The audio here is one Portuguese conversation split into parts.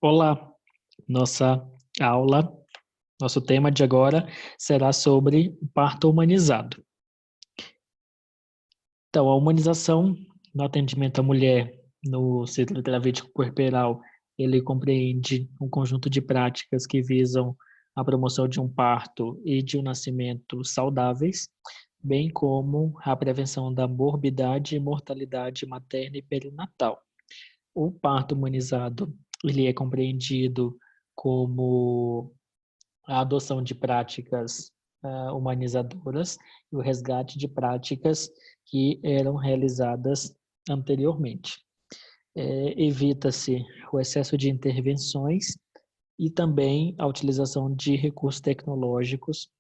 Olá, nossa aula, nosso tema de agora será sobre o parto humanizado. Então, a humanização no atendimento à mulher no ciclo terapêutico puerperal, ele compreende um conjunto de práticas que visam a promoção de um parto e de um nascimento saudáveis, bem como a prevenção da morbidade e mortalidade materna e perinatal. O parto humanizado, ele é compreendido como a adoção de práticas humanizadoras e o resgate de práticas que eram realizadas anteriormente. Evita-se o excesso de intervenções e também a utilização de recursos tecnológicos,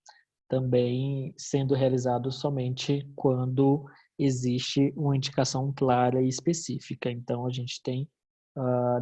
também sendo realizado somente quando existe uma indicação clara e específica. Então, a gente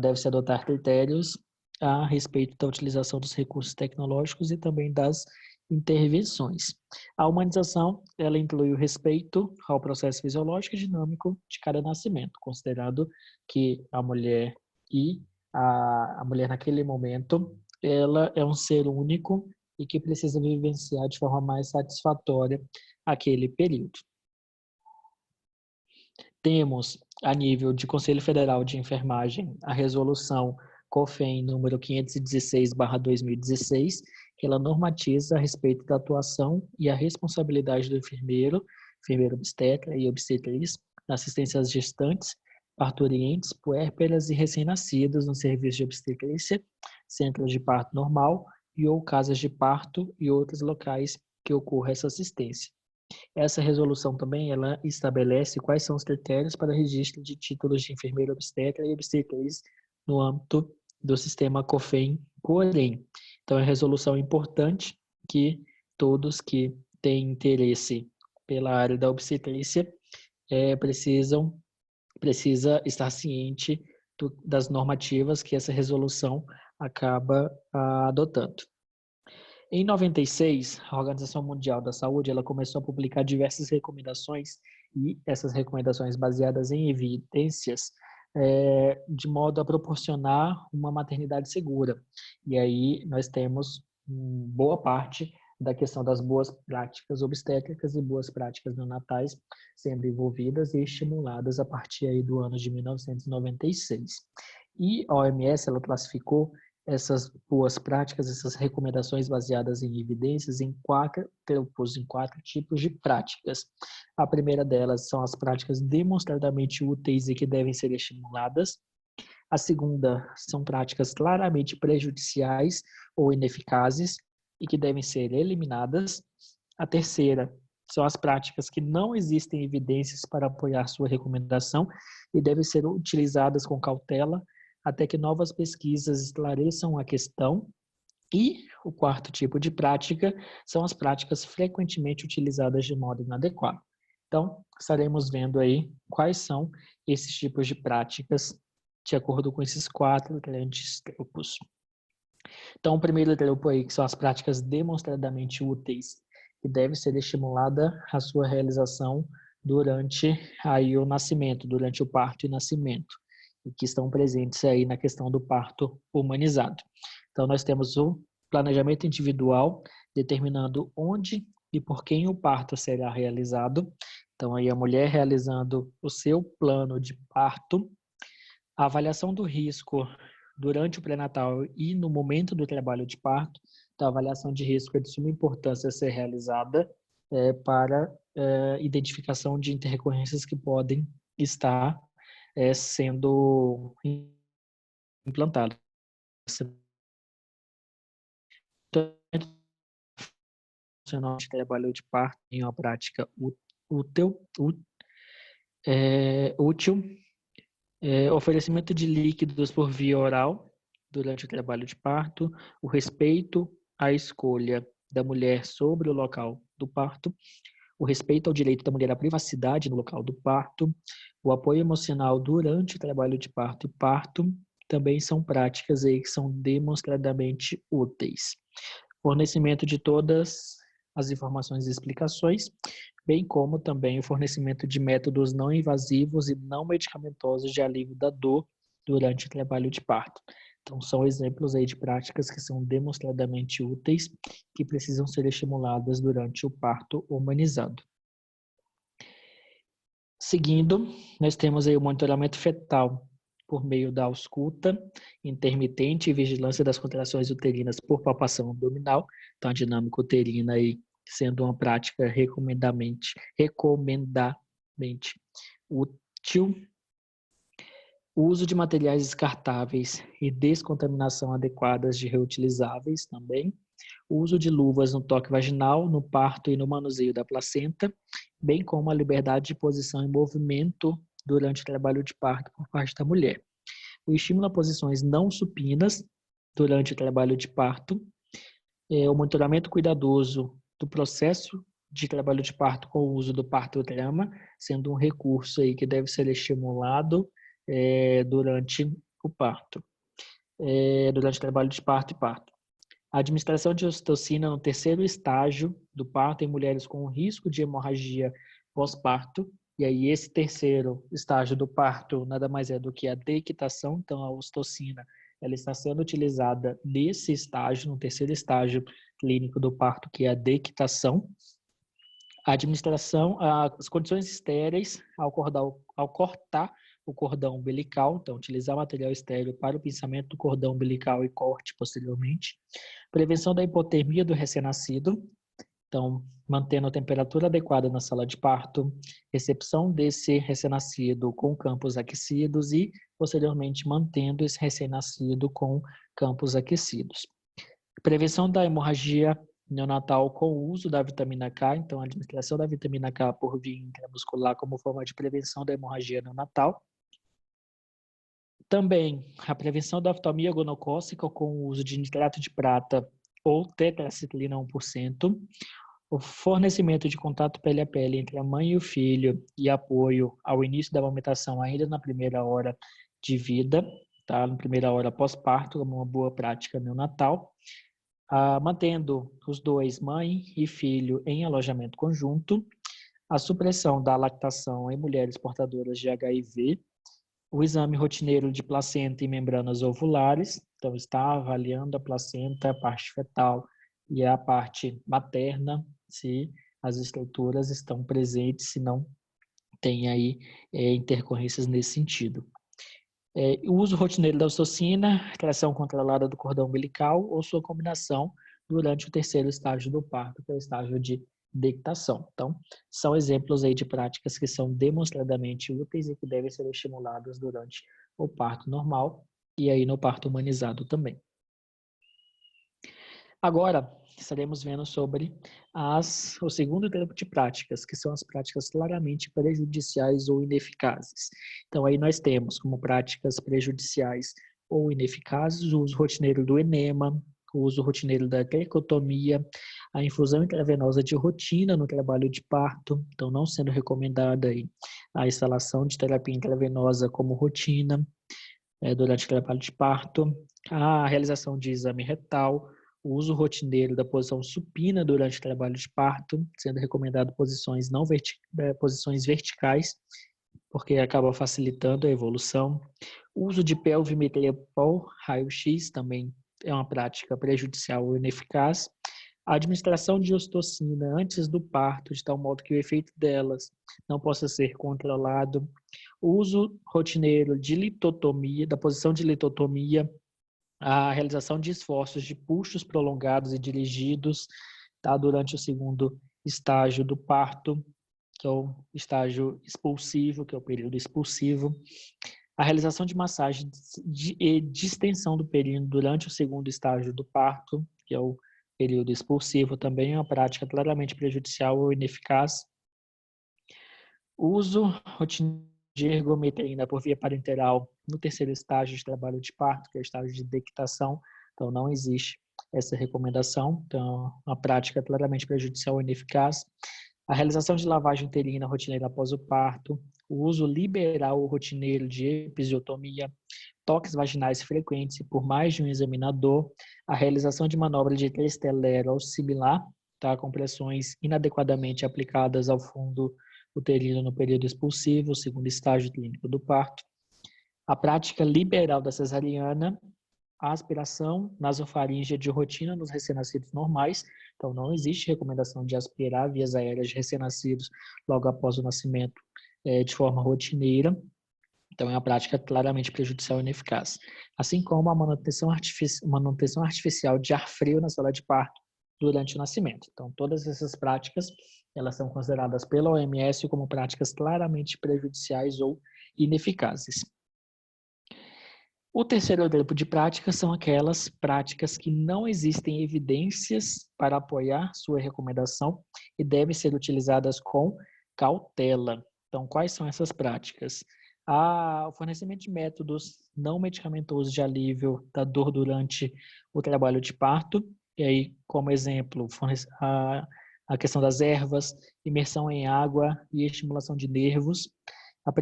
deve-se adotar critérios a respeito da utilização dos recursos tecnológicos e também das intervenções. A humanização, ela inclui o respeito ao processo fisiológico e dinâmico de cada nascimento, considerado que a mulher e a mulher naquele momento, ela é um ser único e que precisa vivenciar de forma mais satisfatória aquele período. Temos, a nível de Conselho Federal de Enfermagem, a resolução COFEN número 516/2016, que ela normatiza a respeito da atuação e a responsabilidade do enfermeiro obstetra e obstetriz, na assistência às gestantes, parturientes, puérperas e recém-nascidos no serviço de obstetrícia, centros de parto normal e ou casas de parto e outros locais que ocorra essa assistência. Essa resolução também ela estabelece quais são os critérios para registro de títulos de enfermeiro obstetra e obstetriz no âmbito do sistema COFEN-COREM. Então, é uma resolução importante que todos que têm interesse pela área da obstetrícia precisa estar ciente das normativas que essa resolução acaba adotando. Em 96, a Organização Mundial da Saúde ela começou a publicar diversas recomendações e essas recomendações baseadas em evidências de modo a proporcionar uma maternidade segura. E aí nós temos boa parte da questão das boas práticas obstétricas e boas práticas neonatais sendo envolvidas e estimuladas a partir aí do ano de 1996. E a OMS ela classificou essas boas práticas, essas recomendações baseadas em evidências em quatro tipos de práticas. A primeira delas são as práticas demonstradamente úteis e que devem ser estimuladas. A segunda são práticas claramente prejudiciais ou ineficazes e que devem ser eliminadas. A terceira são as práticas que não existem evidências para apoiar sua recomendação e devem ser utilizadas com cautela até que novas pesquisas esclareçam a questão. E o quarto tipo de prática são as práticas frequentemente utilizadas de modo inadequado. Então, estaremos vendo aí quais são esses tipos de práticas de acordo com esses quatro grandes grupos. Então, o primeiro grupo aí, que são as práticas demonstradamente úteis, que deve ser estimulada a sua realização durante aí o nascimento, durante o parto e nascimento, e que estão presentes aí na questão do parto humanizado. Então, nós temos o planejamento individual, determinando onde e por quem o parto será realizado. Então, aí a mulher realizando o seu plano de parto, a avaliação do risco durante o pré-natal e no momento do trabalho de parto. Então, a avaliação de risco é de suma importância ser realizada para identificação de intercorrências que podem estar sendo implantadas. De trabalho de parto em uma prática útil, oferecimento de líquidos por via oral durante o trabalho de parto, o respeito à escolha da mulher sobre o local do parto, o respeito ao direito da mulher à privacidade no local do parto, o apoio emocional durante o trabalho de parto e parto, também são práticas aí que são demonstradamente úteis. Fornecimento de todas as informações e explicações, bem como também o fornecimento de métodos não invasivos e não medicamentosos de alívio da dor durante o trabalho de parto. Então, são exemplos aí de práticas que são demonstradamente úteis, que precisam ser estimuladas durante o parto humanizado. Seguindo, nós temos aí o monitoramento fetal por meio da ausculta intermitente e vigilância das contrações uterinas por palpação abdominal. Então, a dinâmica uterina aí sendo uma prática recomendadamente útil. O uso de materiais descartáveis e descontaminação adequadas de reutilizáveis também. O uso de luvas no toque vaginal, no parto e no manuseio da placenta, bem como a liberdade de posição e movimento durante o trabalho de parto por parte da mulher. O estímulo a posições não supinas durante o trabalho de parto. O monitoramento cuidadoso do processo de trabalho de parto com o uso do parto-trama, sendo um recurso aí que deve ser estimulado durante o parto, durante o trabalho de parto e parto. A administração de ocitocina no terceiro estágio do parto em mulheres com risco de hemorragia pós-parto. E aí esse terceiro estágio do parto nada mais é do que a deictação. Então a ocitocina ela está sendo utilizada nesse estágio, no terceiro estágio clínico do parto, que é a deictação. A administração, as condições estéreis ao cortar o cordão umbilical, então utilizar material estéril para o pinçamento do cordão umbilical e corte posteriormente. Prevenção da hipotermia do recém-nascido, então mantendo a temperatura adequada na sala de parto, recepção desse recém-nascido com campos aquecidos e, posteriormente, mantendo esse recém-nascido com campos aquecidos. Prevenção da hemorragia neonatal com o uso da vitamina K, então a administração da vitamina K por via intramuscular como forma de prevenção da hemorragia neonatal. Também a prevenção da oftalmia gonocócica com o uso de nitrato de prata ou tetraciclina 1%, o fornecimento de contato pele a pele entre a mãe e o filho e apoio ao início da amamentação ainda na primeira hora de vida, tá? Na primeira hora pós-parto, como uma boa prática neonatal. Mantendo os dois, mãe e filho, em alojamento conjunto, a supressão da lactação em mulheres portadoras de HIV, o exame rotineiro de placenta e membranas ovulares, então está avaliando a placenta, a parte fetal e a parte materna, se as estruturas estão presentes, se não tem aí intercorrências nesse sentido. O uso rotineiro da ocitocina, tração controlada do cordão umbilical ou sua combinação durante o terceiro estágio do parto, que é o estágio de deictação. Então, são exemplos aí de práticas que são demonstradamente úteis e que devem ser estimuladas durante o parto normal e aí no parto humanizado também. Agora, estaremos vendo sobre o segundo grupo de práticas, que são as práticas claramente prejudiciais ou ineficazes. Então, aí nós temos como práticas prejudiciais ou ineficazes o uso rotineiro do enema, o uso rotineiro da traqueotomia, a infusão intravenosa de rotina no trabalho de parto, então não sendo recomendada aí a instalação de terapia intravenosa como rotina durante o trabalho de parto, a realização de exame retal, o uso rotineiro da posição supina durante o trabalho de parto, sendo recomendado posições posições verticais, porque acaba facilitando a evolução. O uso de pelvimetria por raio-x também é uma prática prejudicial ou ineficaz. A administração de ocitocina antes do parto, de tal modo que o efeito delas não possa ser controlado. O uso rotineiro de litotomia, da posição de litotomia, a realização de esforços de puxos prolongados e dirigidos, tá, durante o segundo estágio do parto, que é o estágio expulsivo, que é o período expulsivo. A realização de massagem e distensão do períneo durante o segundo estágio do parto, que é o período expulsivo, também é uma prática claramente prejudicial ou ineficaz. O uso rotineiro de ergometrina por via parenteral no terceiro estágio de trabalho de parto, que é o estágio de deictação, então não existe essa recomendação, então a prática é claramente prejudicial ou ineficaz. A realização de lavagem uterina rotineira após o parto, o uso liberal ou rotineiro de episiotomia, toques vaginais frequentes por mais de um examinador, a realização de manobra de trestelera ou similar, tá, com pressões inadequadamente aplicadas ao fundo uterino no período expulsivo, segundo estágio clínico do parto. A prática liberal da cesariana, a aspiração nasofaríngea de rotina nos recém-nascidos normais. Então, não existe recomendação de aspirar vias aéreas de recém-nascidos logo após o nascimento de forma rotineira. Então, é uma prática claramente prejudicial e ineficaz. Assim como a manutenção artificial de ar frio na sala de parto durante o nascimento. Então, todas essas práticas, elas são consideradas pela OMS como práticas claramente prejudiciais ou ineficazes. O terceiro grupo de práticas são aquelas práticas que não existem evidências para apoiar sua recomendação e devem ser utilizadas com cautela. Então, quais são essas práticas? O fornecimento de métodos não medicamentosos de alívio da dor durante o trabalho de parto, e aí, como exemplo, a questão das ervas, imersão em água e estimulação de nervos, a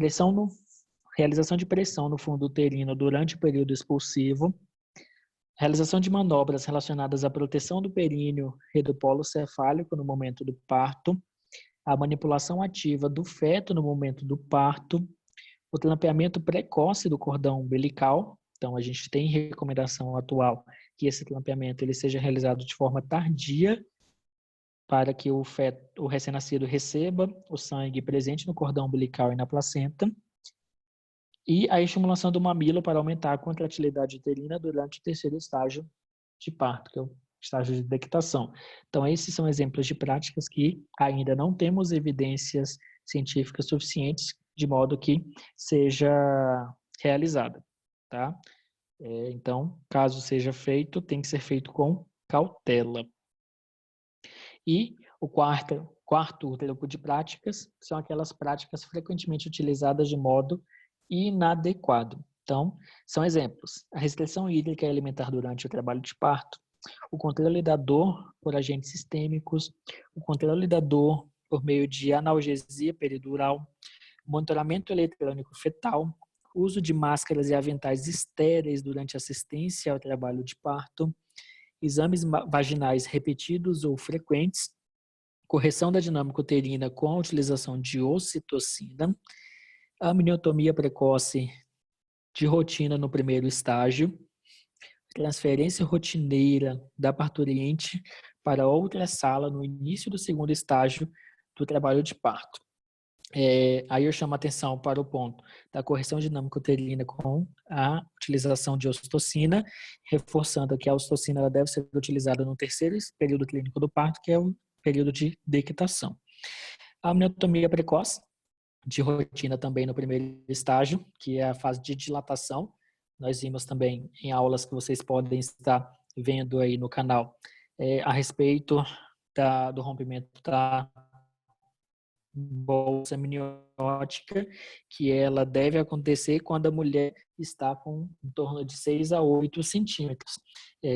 realização de pressão no fundo uterino durante o período expulsivo, realização de manobras relacionadas à proteção do períneo e do polo cefálico no momento do parto, a manipulação ativa do feto no momento do parto, o clampeamento precoce do cordão umbilical. Então, a gente tem recomendação atual que esse clampeamento ele seja realizado de forma tardia para que o recém-nascido receba o sangue presente no cordão umbilical e na placenta. E a estimulação do mamilo para aumentar a contratilidade uterina durante o terceiro estágio de parto, que é o estágio de dectação. Então, esses são exemplos de práticas que ainda não temos evidências científicas suficientes de modo que seja realizada, tá? Então, caso seja feito, tem que ser feito com cautela. E o quarto grupo de práticas são aquelas práticas frequentemente utilizadas de modo inadequado. Então, são exemplos: a restrição hídrica e alimentar durante o trabalho de parto, o controle da dor por agentes sistêmicos, o controle da dor por meio de analgesia peridural, monitoramento eletrônico fetal, uso de máscaras e aventais estéreis durante assistência ao trabalho de parto, exames vaginais repetidos ou frequentes, correção da dinâmica uterina com a utilização de ocitocina, amniotomia precoce de rotina no primeiro estágio, transferência rotineira da parturiente para outra sala no início do segundo estágio do trabalho de parto. Aí eu chamo a atenção para o ponto da correção dinâmica uterina com a utilização de ocitocina, reforçando que a ocitocina ela deve ser utilizada no terceiro período clínico do parto, que é o período de dectação. A amniotomia precoce de rotina também no primeiro estágio, que é a fase de dilatação. Nós vimos também em aulas que vocês podem estar vendo aí no canal a respeito do rompimento da bolsa amniótica, que ela deve acontecer quando a mulher está com em torno de 6 a 8 centímetros,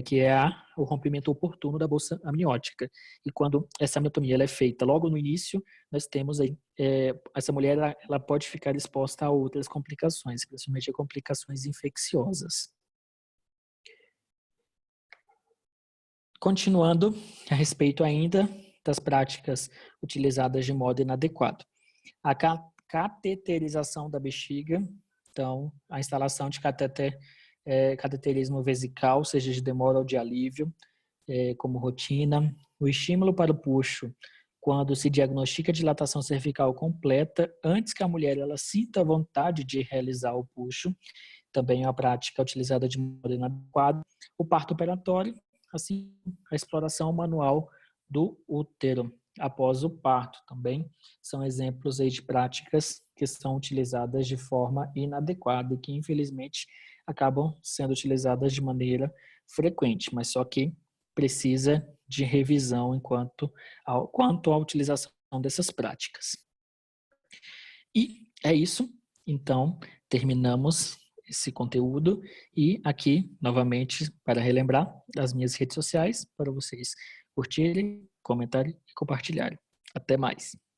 que é o rompimento oportuno da bolsa amniótica. E quando essa amniotomia ela é feita logo no início, nós temos aí, essa mulher ela pode ficar exposta a outras complicações, principalmente a complicações infecciosas. Continuando a respeito ainda das práticas utilizadas de modo inadequado. A cateterização da bexiga, então, a instalação de cateterismo vesical, seja de demora ou de alívio, como rotina. O estímulo para o puxo, quando se diagnostica dilatação cervical completa, antes que a mulher ela sinta vontade de realizar o puxo, também é uma prática utilizada de modo inadequado. O parto operatório, assim, a exploração manual do útero após o parto também são exemplos aí de práticas que são utilizadas de forma inadequada e que infelizmente acabam sendo utilizadas de maneira frequente, mas só que precisa de revisão quanto à utilização dessas práticas. E é isso, então terminamos esse conteúdo e aqui, novamente, para relembrar as minhas redes sociais, para vocês curtirem, comentarem e compartilharem. Até mais!